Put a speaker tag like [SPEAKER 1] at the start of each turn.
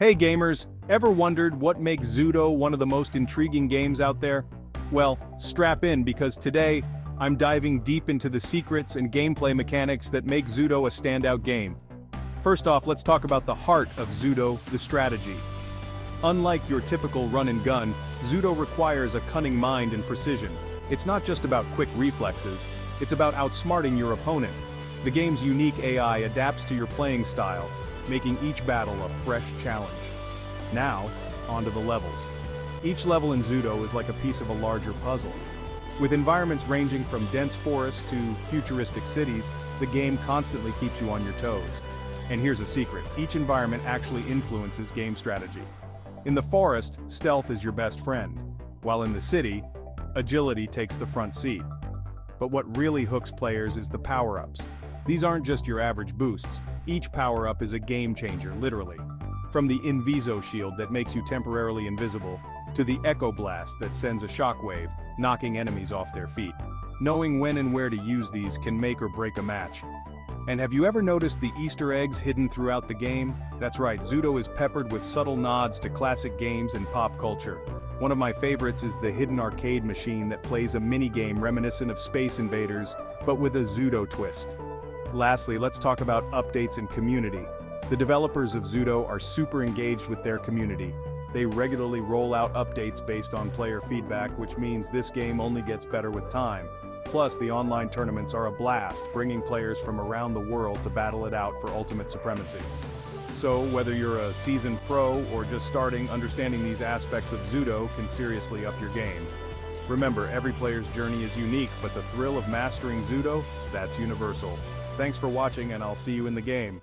[SPEAKER 1] Hey gamers, ever wondered what makes Zudo one of the most intriguing games out there? Well, strap in because today, I'm diving deep into the secrets and gameplay mechanics that make Zudo a standout game. First off, let's talk about the heart of Zudo, the strategy. Unlike your typical run and gun, Zudo requires a cunning mind and precision. It's not just about quick reflexes, it's about outsmarting your opponent. The game's unique AI adapts to your playing style, making each battle a fresh challenge. Now, onto the levels. Each level in Zudo is like a piece of a larger puzzle. With environments ranging from dense forests to futuristic cities, the game constantly keeps you on your toes. And here's a secret, each environment actually influences game strategy. In the forest, stealth is your best friend, while in the city, agility takes the front seat. But what really hooks players is the power-ups. These aren't just your average boosts. Each power-up is a game changer, literally. From the Inviso shield that makes you temporarily invisible, to the Echo Blast that sends a shockwave, knocking enemies off their feet. Knowing when and where to use these can make or break a match. And have you ever noticed the Easter eggs hidden throughout the game? That's right, Zudo is peppered with subtle nods to classic games and pop culture. One of my favorites is the hidden arcade machine that plays a mini-game reminiscent of Space Invaders, but with a Zudo twist. Lastly, let's talk about updates and community. The developers of Zudo are super engaged with their community. They regularly roll out updates based on player feedback, which means this game only gets better with time. Plus, the online tournaments are a blast, bringing players from around the world to battle it out for ultimate supremacy. So, whether you're a seasoned pro or just starting, understanding these aspects of Zudo can seriously up your game. Remember, every player's journey is unique, but the thrill of mastering Zudo, that's universal. Thanks for watching, and I'll see you in the game.